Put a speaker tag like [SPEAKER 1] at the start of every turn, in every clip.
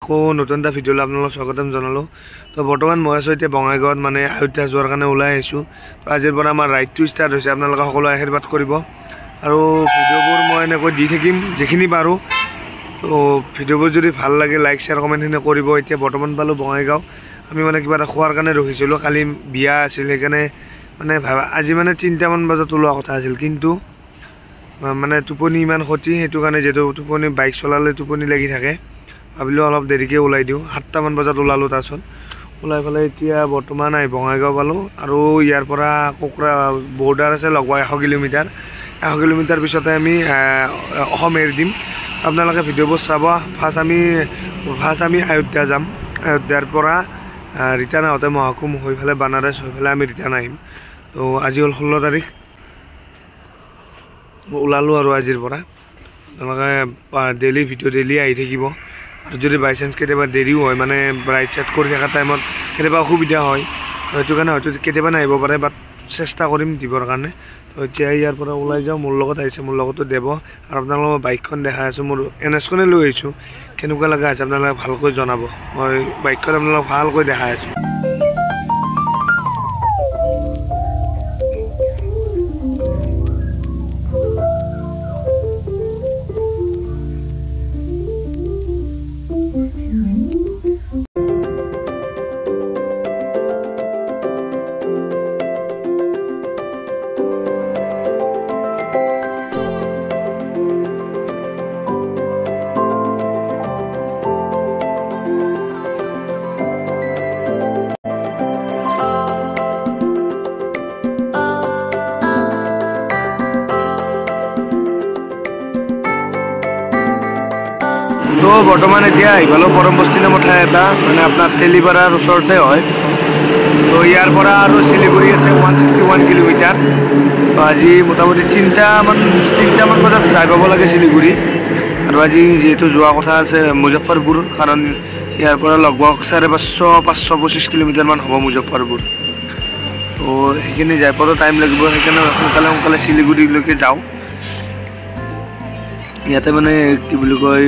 [SPEAKER 1] আকৌ নতুন এটা ভিডিঅ'লৈ আপোনালোকক স্বাগতম জনালোঁ। তো বৰ্তমান মই আছোঁ এতিয়া বঙাইগাঁৱত মানে আয়োধ্যা যোৱাৰ কাৰণে ওলাই আহিছোঁ। তো আজিৰ পৰা আমাৰ ৰাইডটো ষ্টাৰ্ট হৈছে, আপোনালোকে সকলোৱে আশীৰ্বাদ কৰিব আৰু ভিডিঅ'বোৰ মই এনেকৈ দি থাকিম যিখিনি পাৰোঁ। তো ভিডিঅ'বোৰ যদি ভাল লাগে লাইক শ্বেয়াৰ কমেণ্টখিনি কৰিব। এতিয়া বৰ্তমান পালোঁ বঙাইগাঁও, আমি মানে কিবা এটা খোৱাৰ কাৰণে ৰখিছিলোঁ, কালি বিয়া আছিল সেইকাৰণে মানে আজি মানে 3টামান বজাত ওলোৱা কথা আছিল, কিন্তু মানে টোপনি ইমান ক্ষতি, সেইটো কাৰণে যিহেতু টোপনি বাইক চলালে টোপনি লাগি থাকে, ভাবিলোঁ অলপ দেৰিকৈ ওলাই দিওঁ। 7টামান বজাত ওলালোঁ, তাৰপিছত ওলাই পেলাই এতিয়া বৰ্তমান বঙাইগাঁও পালোঁ আৰু ইয়াৰ পৰা কোকৰা বৰ্ডাৰ আছে লগোৱা 100 কিলোমিটাৰ। 100 কিলোমিটাৰ পিছতে আমি অসম এৰি দিম। আপোনালোকে ভিডিঅ'বোৰ চাব। ফাৰ্ষ্ট আমি আয়োধ্যা যাম, আয়োধ্যাৰ পৰা ৰিটাৰ্ণ আহোঁতে মহাকুম হৈ পেলাই বানাৰস হৈ পেলাই আমি ৰিটাৰ্ণ আহিম। তো আজি হ'ল 16 তাৰিখ, ওলালোঁ আৰু আজিৰ পৰা। আপোনালোকে ডেইলি ভিডিঅ' ডেইলি আহি থাকিব আৰু যদি বাই চান্স কেতিয়াবা দেৰিও হয়, মানে ৰাইড চাইড কৰি থকা টাইমত কেতিয়াবা অসুবিধা হয়, সেইটো কাৰণে হয়তো কেতিয়াবা নাহিব পাৰে, বাট চেষ্টা কৰিম দিবৰ কাৰণে। তো এতিয়া ইয়াৰ পৰা ওলাই যাওঁ, মোৰ লগত আহিছে, মোৰ লগতো দেৱ, আৰু আপোনালোকৰ বাইকখন দেখাই আছোঁ, মোৰ NSখনে লৈ আহিছোঁ। কেনেকুৱা লগা আছে আপোনালোকে ভালকৈ জনাব, মই বাইকখন আপোনালোকক ভালকৈ দেখাই আছোঁ। তো বৰ্তমান এতিয়া আহিপালোঁ পৰমবস্তি নামৰ ঠাই এটা, মানে আপোনাৰ তেলিপাৰাৰ ওচৰতে হয়। তো ইয়াৰ পৰা আৰু শিলিগুৰি আছে 161 কিলোমিটাৰ। তো আজি মোটামুটি 3টামান বজাত যাই পাব লাগে শিলিগুৰি, আৰু আজি যিহেতু যোৱা কথা আছে মুজফ্ফৰপুৰ, কাৰণ ইয়াৰ পৰা লগভগ 525 কিলোমিটাৰমান হ'ব মুজফ্ফৰপুৰ। তো সেইখিনি যাই পোৱাটো টাইম লাগিব, সেইকাৰণে সোনকালে শিলিগুৰিলৈকে যাওঁ। ইয়াতে মানে কি বুলি কয়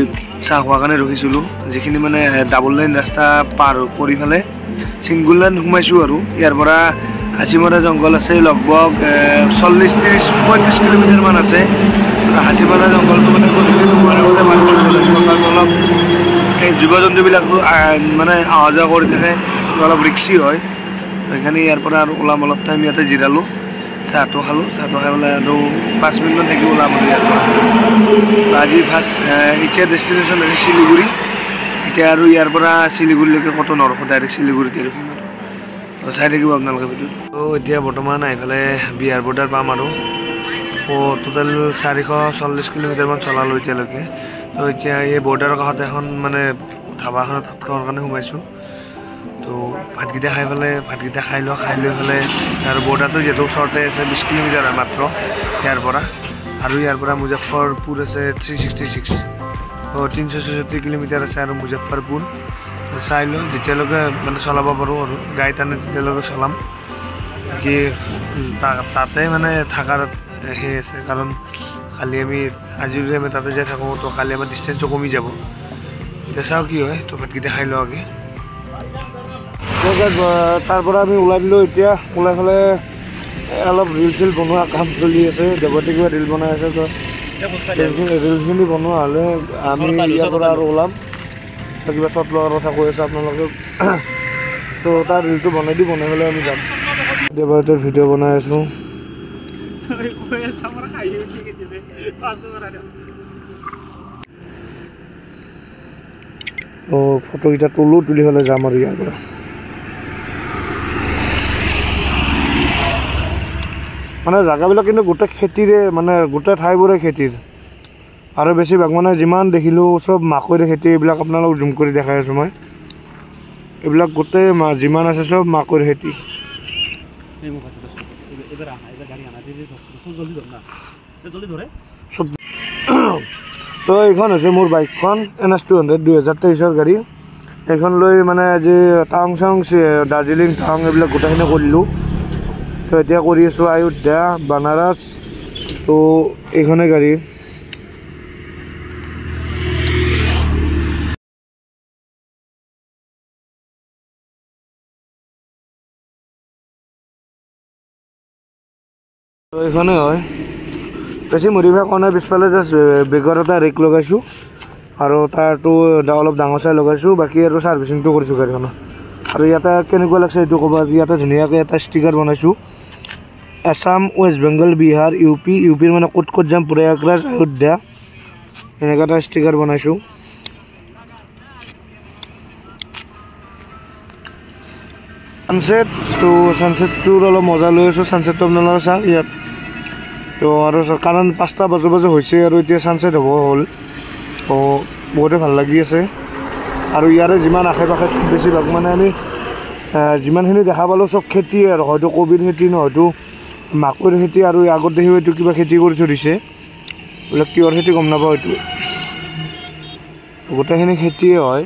[SPEAKER 1] চাহ খোৱাৰ কাৰণে ৰখিছিলোঁ, যিখিনি মানে ডাবল লাইন ৰাস্তা পাৰ কৰি পেলাই ছিংগুল লাইন সোমাইছোঁ। আৰু ইয়াৰ পৰা হাচিমাৰা জংঘল আছে লগভগ 40-35 কিলোমিটাৰমান আছে। হাচিমাৰা জংঘলটো মানে অলপ এই জীৱ জন্তুবিলাকো মানে অহা যোৱা কৰি থাকে, অলপ ৰিক্সি হয়। সেইকাৰণে ইয়াৰ পৰা আৰু ওলাম, অলপ টাইম ইয়াতে জিৰালোঁ, চাহটো খালোঁ, চাহটো খাই পেলাই আৰু 5 মিনিটমান থাকি ওলাম আৰু ইয়াৰ পৰা। আজি ফাৰ্ষ্ট এতিয়া ডেষ্টিনেশ্যন হৈছে শিলিগুৰি। এতিয়া আৰু ইয়াৰ পৰা শিলিগুৰিলৈকে ক'তো নৰখোঁ, ডাইৰেক্ট শিলিগুৰিতে ৰখিম আৰু। তো চাই থাকিব আপোনালোকে ভিডিঅ'টো। তো এতিয়া বৰ্তমান আহি পেলাই বিহাৰ বৰ্ডাৰ পাম আৰু টোটেল 440 কিলোমিটাৰমান চলালোঁ এতিয়ালৈকে। তো এতিয়া এই বৰ্ডাৰৰ কাষত এখন মানে ধাবাখনত ভাত খোৱাৰ কাৰণে সোমাইছোঁ। তো ভাতকেইটা খাই পেলাই খাই লৈ পেলাই আৰু বৰ্ডাৰটো যিহেতু ওচৰতে আছে, 20 কিলোমিটাৰ হয় মাত্ৰ ইয়াৰ পৰা। আৰু ইয়াৰ পৰা মুজফ্ফৰপুৰ আছে 366, 364 কিলোমিটাৰ আছে আৰু মুজফ্ফৰপুৰ। চাই লওঁ যেতিয়ালৈকে মানে চলাব পাৰোঁ আৰু গাড়ী টানে তেতিয়ালৈকে চলাম, কি তাতে মানে থকাৰ সেই আছে, কাৰণ কালি আজি যদি আমি তাতে যাই থাকোঁ তো কালি আমাৰ ডিষ্টেঞ্চটো কমি যাব। এতিয়া চাওঁ কি হয়। তো ভাতকেইটা খাই লওঁ আগে। তাৰ পৰা আমি ওলাই দিলোঁ, এতিয়া ওলাই পেলাই অলপ ৰিল চিল বনোৱা কাম চলি আছে, দেৱতী কিবা ৰিল বনাই আছে। তো ৰিলখিনি বনোৱা হ'লে আমি ইয়াৰ পৰা আৰু ওলাম, কিবা শ্বট লোৱাৰ কথা কৈ আছে আপোনালোকে। তো তাৰ ৰিলটো বনাই পেলাই আমি যাম। দেৱতীৰ ভিডিঅ' বনাই আছোঁ। ফটোকেইটা তুলি পেলাই যাম আৰু ইয়াৰ পৰা। মানে জেগাবিলাক কিন্তু গোটেই খেতিৰে, মানে গোটেই ঠাইবোৰে খেতিৰ, আৰু বেছিভাগ মানে যিমান দেখিলোঁ চব মাকৈৰে খেতি। এইবিলাক আপোনালোক জুম কৰি দেখাই আছোঁ মই, এইবিলাক গোটেই যিমান আছে চব মাকৈৰ খেতি। তো এইখন হৈছে মোৰ বাইকখন NS200 2023 গাড়ী। এইখন লৈ মানে আজি টাউন দাৰ্জিলিং টাউন এইবিলাক গোটেইখিনি কৰিলোঁ। তো এতিয়া কৰি আছোঁ আয়োধ্যা বানাৰস। তো এইখনে গাড়ী। এইখনে হয় বেছি মডিফাই কৰা নাই পিছফালে জাষ্ট বেগৰ এটা ৰেক লগাইছোঁ আৰু তাৰটো অলপ ডাঙৰ চাই লগাইছোঁ বাকী আৰু ছাৰ্ভিচিংটো কৰিছোঁ গাড়ীখনৰ আৰু ইয়াতে কেনেকুৱা লাগছে এইটো ক'বা ইয়াতে ধুনীয়াকৈ এটা ষ্টিকাৰ বনাইছোঁ আসাম ৱেষ্ট বেংগল বিহাৰ ইউপিৰ মানে ক'ত ক'ত যাম প্ৰয়াগৰাজ অযোধ্যা এনেকুৱা এটা ষ্টিকাৰ বনাইছোঁ সানছেট তো সানছেটটোৰ অলপ মজা লৈ আছোঁ সানছেটটো আপোনালোকে চাওক ইয়াত তো আৰু কাৰণ 5টা বজে হৈছে আৰু এতিয়া সানছেট হ'ব হ'ল তো বহুতে ভাল লাগি আছে আৰু ইয়াৰে যিমান আশে পাশে বেছিভাগ মানে আমি যিমানখিনি দেখা পালোঁ চব খেতি আৰু হয়তো কবিৰ খেতি নহয়তো মাকৈ খেতি আৰু আগত দেখিও এইটো কিবা খেতি কৰি থৈ দিছে এইবিলাক কিহৰ খেতি গম নাপাওঁ এইটো গোটেইখিনি খেতিয়ে হয়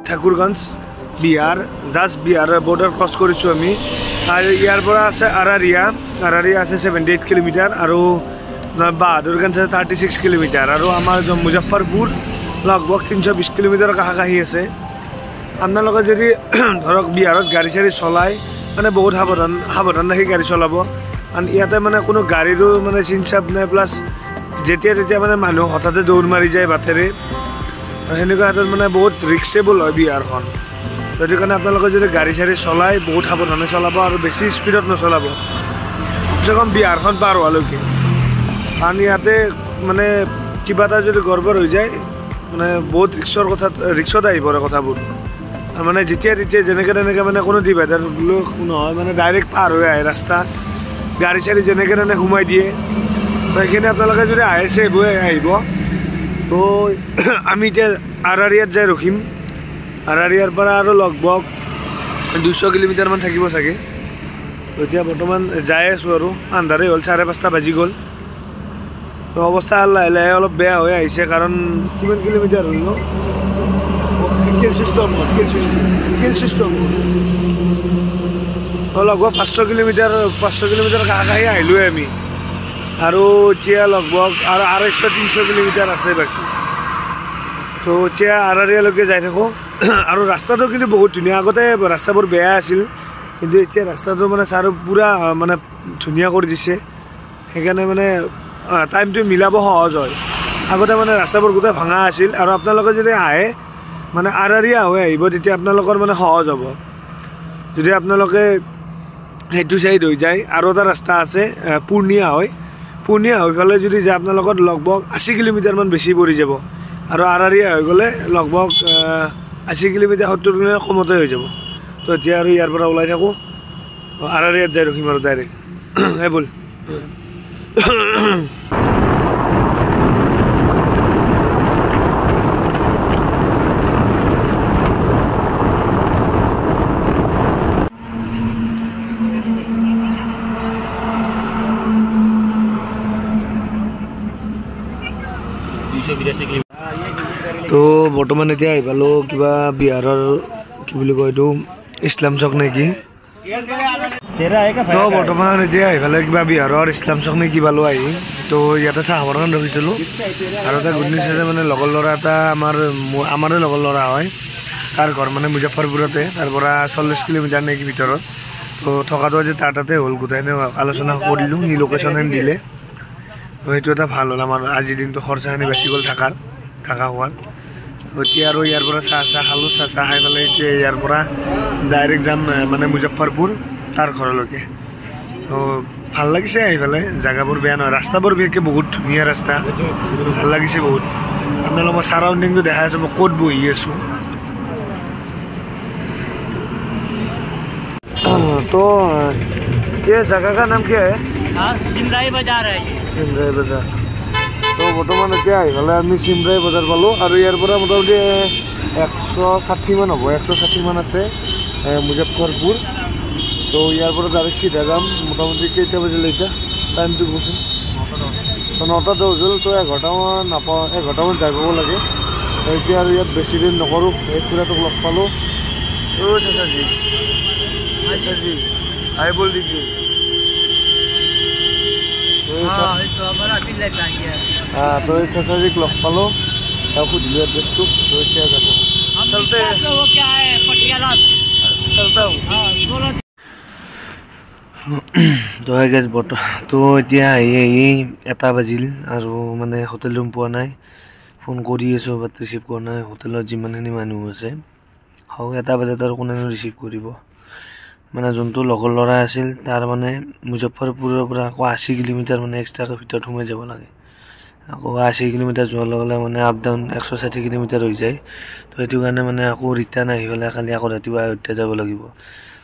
[SPEAKER 1] ঠাকুৰগঞ্জ বিহাৰ জাষ্ট বিহাৰৰ বৰ্ডাৰ ক্ৰছ কৰিছোঁ আমি আৰু ইয়াৰ পৰা আছে আৰাৰিয়া আছে 78 কিলোমিটাৰ আৰু বাহাদুৰগঞ্জ আছে 36 কিলোমিটাৰ আৰু আমাৰ মুজফ্ফৰপুৰ লগভগ 320 কিলোমিটাৰৰ কাষাকাষি আছে আপোনালোকে যদি ধৰক বিহাৰত গাড়ী চাড়ী চলায় মানে বহুত সাৱধান ৰাখি গাড়ী চলাব কাৰণ ইয়াতে মানে কোনো গাড়ীৰো মানে চিনচাপ নাই প্লাছ যেতিয়া তেতিয়া মানে মানুহ হঠাতে দৌৰ মাৰি যায় বাটেৰে সেনেকুৱা হাতত মানে বহুত ৰিক্সেবল হয় বিহাৰখন সেইটো কাৰণে আপোনালোকে যদি গাড়ী চাড়ী চলায় বহুত সাৱধানে চলাব আৰু বেছি স্পীডত নচলাব কমচে কম বিহাৰখন পাৰ হোৱালৈকে কাৰণ ইয়াতে মানে কিবা এটা যদি গড়বড় হৈ যায় মানে বহুত ৰিক্সত আহি পৰে কথাবোৰ মানে যেতিয়া তেতিয়া যেনেকৈ তেনেকৈ মানে কোনো ডিভাইডাৰ নহয় মানে ডাইৰেক্ট পাৰ হৈ আহে ৰাস্তা গাড়ী চাড়ী যেনেকৈ তেনে সোমাই দিয়ে সেইখিনি আপোনালোকে যদি আহে গৈ আহিব তো আমি এতিয়া আৰাৰিয়াত যাই ৰখিম আৰাৰিয়াৰ পৰা আৰু লগভগ 200 কিলোমিটাৰমান থাকিব চাগে এতিয়া বৰ্তমান যাই আছোঁ আৰু আন্ধাৰে হ'ল 5:30 বাজি গ'ল তো অৱস্থা লাহে লাহে অলপ বেয়া হৈ আহিছে কাৰণ কিমান কিলোমিটাৰ হ'ল ন কিল চিষ্টেম লগভগ 500 কিলোমিটাৰ কাষাকাষি আহিলোৱে আমি আৰু এতিয়া লগভগ আৰু 250-300 কিলোমিটাৰ আছে বাকী তো এতিয়া আৰাৰিয়ালৈকে যাই থাকোঁ আৰু ৰাস্তাটো কিন্তু বহুত ধুনীয়া আগতে ৰাস্তাবোৰ বেয়া আছিল কিন্তু এতিয়া ৰাস্তাটো মানে চাৰ পূৰা মানে ধুনীয়া কৰি দিছে সেইকাৰণে মানে টাইমটো মিলাব সহজ হয় আগতে মানে ৰাস্তাবোৰ গোটেই ভাঙা আছিল আৰু আপোনালোকে যদি আহে মানে আৰাৰিয়া হৈ আহিব তেতিয়া আপোনালোকৰ মানে সহজ হ'ব যদি আপোনালোকে সেইটো চাইড হৈ যায় আৰু এটা ৰাস্তা আছে পূৰ্ণিয়া হৈ পেলাই যদি যায় আপোনালোকৰ লগভগ 80 কিলোমিটাৰমান বেছি পৰি যাব আৰু আৰাৰিয়া হৈ গ'লে লগভগ 80 কিলোমিটাৰ 70 কিলোমিটাৰ কমতে হৈ যাব তো এতিয়া আৰু ইয়াৰ পৰা ওলাই থাকোঁ আৰাৰিয়াত যাই ৰখিম আৰু ডাইৰেক্ট বল তো বৰ্তমান এতিয়া আহি পালোঁ কিবা বিহাৰৰ কি বুলি কয় এইটো ইছলাম চক নেকি তো বৰ্তমান এতিয়া আহি পালে কিবা বিহাৰৰ ইছলাম চক নে কিবা লৈ আহি তো ইয়াতে চাহ খাবৰ কাৰণে ৰখিছিলোঁ আৰু এটা গুড নিউজ আছে মানে লগৰ ল'ৰা এটা আমাৰে লগৰ ল'ৰা হয় তাৰ ঘৰ মানে মুজফ্ফৰপুৰতে তাৰ পৰা 40 কিলোমিটাৰ নেকি ভিতৰত তো থকাটো আজি তাৰ তাতে হ'ল গোটেইখিনি আলোচনা কৰিলোঁ সি লোকেশ্যন দিলে তো সেইটো এটা ভাল হ'ল আমাৰ আজিৰ দিনটো খৰচাখিনি বেছি গ'ল থাকা হোৱাৰ এতিয়া আৰু ইয়াৰ পৰা চাহ খালোঁ চাহ খাই পেলাই এতিয়া ইয়াৰ পৰা ডাইৰেক্ট যাম মানে মুজফ্ফৰপুৰ তাৰ ঘৰলৈকে তো ভাল লাগিছে আহি পেলাই জেগাবোৰ বেয়া নহয় ৰাস্তাবোৰ বিশেষকৈ বহুত ধুনীয়া ৰাস্তা ভাল লাগিছে বহুত আপোনালোকৰ মই চাৰাউণ্ডিংটো দেখাই আছোঁ মই ক'ত বহি আছোঁ तो ये जगह का नाम क्या है?
[SPEAKER 2] सिमराई बाजार है ये।
[SPEAKER 1] सिमराई बाजार। तो তো বৰ্তমান এতিয়া আহি পেলাই আমি চিমৰাই বজাৰ পালোঁ আৰু ইয়াৰ পৰা মোটামুটি 160 মান হ'ব 160 মান আছে মুজফ্ফৰপুৰ তো ইয়াৰ পৰা ডাইৰেক্ট চিধা যাম মোটামুটি কেইটা বাজিলে এতিয়া টাইমটো কৈছোঁ তো 9টা 10 হ'ল তো 11টামান নাপাওঁ 11টামান যাই পাব লাগে এতিয়া আৰু ইয়াত বেছি দিন নকৰোঁ এই খুৰাটোক লগ পালোঁ চাচাজি আই বল দিছোঁ তো এই চাচাজিক লগ পালোঁ তেওঁ সুধিলোঁ এড্ৰেছটো তো এতিয়া যাব তো এতিয়া আহি 1টা বাজিল আৰু মানে হোটেল ৰুম পোৱা নাই ফোন কৰি আছোঁ বাট ৰিচিভ কৰা নাই হোটেলত যিমানখিনি মানুহ আছে হওক 1টা বজাত আৰু কোনেনো ৰিচিভ কৰিব মানে যোনটো লগৰ ল'ৰা আছিল তাৰ মানে মুজফ্ফৰপুৰৰ পৰা আকৌ 80 কিলোমিটাৰ মানে এক্সট্ৰাকৈ ভিতৰত সোমাই যাব লাগে আকৌ 80 কিলোমিটাৰ যোৱাৰ লগে লগে মানে আপ ডাউন 160 কিলোমিটাৰ হৈ যায় তো সেইটো কাৰণে মানে আকৌ ৰিটাৰ্ণ আহি পেলাই কালি আকৌ ৰাতিপুৱা আয়োধ্যা যাব লাগিব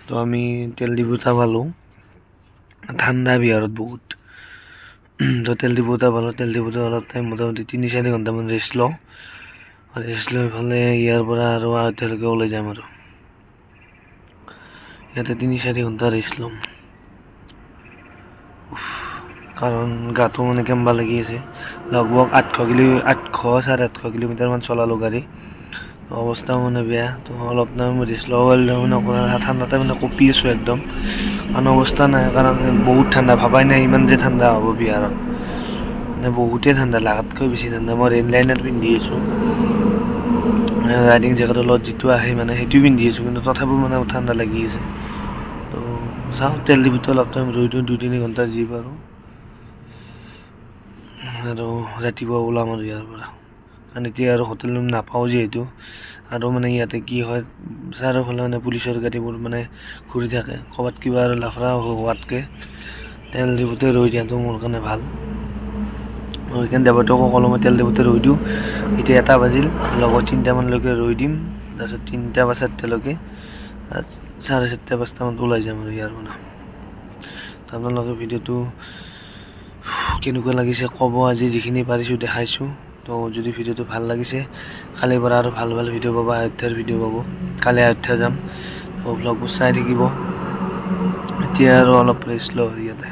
[SPEAKER 1] তো আমি তেল ডিপু এটা পালোঁ ঠাণ্ডা বিহাৰত বহুত তো তেল ডিপু এটা পালোঁ তেল ডিপুতে অলপ টাইম মোটামুটি 3-4 ঘণ্টামান ৰেষ্ট লওঁ ৰেষ্ট লৈ পেলাই ইয়াৰ পৰা আৰু আয়োধ্যালৈকে ওলাই যাম আৰু ইয়াতে 3-4 ঘণ্টা ৰেষ্ট ল'ম কাৰণ গাটো মানে কেম্বা লাগি আছে লগভগ 800-850 কিলোমিটাৰমান চলালোঁ গাড়ী অৱস্থা মানে বেয়া তো অলপ টাইম ৰেষ্ট ল'ব পাৰিলে মানে ঠাণ্ডাতে মানে কঁপি আছোঁ একদম কাৰণ অৱস্থা নাই কাৰণ বহুত ঠাণ্ডা ভাবাই নাই ইমান যে ঠাণ্ডা হ'ব বিহাৰত মানে বহুতেই ঠাণ্ডা লাগাতকৈ বেছি ঠাণ্ডা মই ৰেইন লাইনাৰ পিন্ধি আছোঁ ৰাইডিং জেকেটৰ লগত যিটো আহে মানে সেইটো পিন্ধি আছোঁ কিন্তু তথাপিও মানে ঠাণ্ডা লাগি আছে তো চাওঁ তেল ডিপুটো অলপ টাইম ৰৈ দিওঁ 2-3 ঘণ্টা যি পাৰোঁ আৰু ৰাতিপুৱা ওলাম আৰু ইয়াৰ পৰা কাৰণ এতিয়া আৰু হোটেল ৰুম নাপাওঁ যিহেতু আৰু মানে ইয়াতে কি হয় চাৰিওফালে মানে পুলিচৰ গাড়ীবোৰ মানে ঘূৰি থাকে ক'ৰবাত কিবা আৰু লাফৰা হোৱাতকৈ তেল ডিপুতে ৰৈ দিয়াটো মোৰ কাৰণে ভাল সেইকাৰণে দেৱতকো ক'লোঁ মই তেল ডিপুতে ৰৈ দিওঁ এতিয়া 1টা বাজিল লগত 3টামানলৈকে ৰৈ দিম তাৰপিছত 3টা বা 4টালৈকে 4:30-5টামানত ওলাই যাম আৰু ইয়াৰ পৰা তো আপোনালোকে ভিডিঅ'টো কেনেকুৱা লাগিছে ক'ব আজি যিখিনি পাৰিছোঁ দেখাইছোঁ তো যদি ভিডিঅ'টো ভাল লাগিছে কালিৰ পৰা আৰু ভাল ভাল ভিডিঅ' পাব আয়োধ্যাৰ ভিডিঅ' পাব কালি আয়োধ্যা যাম তো ব্লগবোৰ চাই থাকিব এতিয়া আৰু অলপ ৰেষ্ট লওঁ ইয়াতে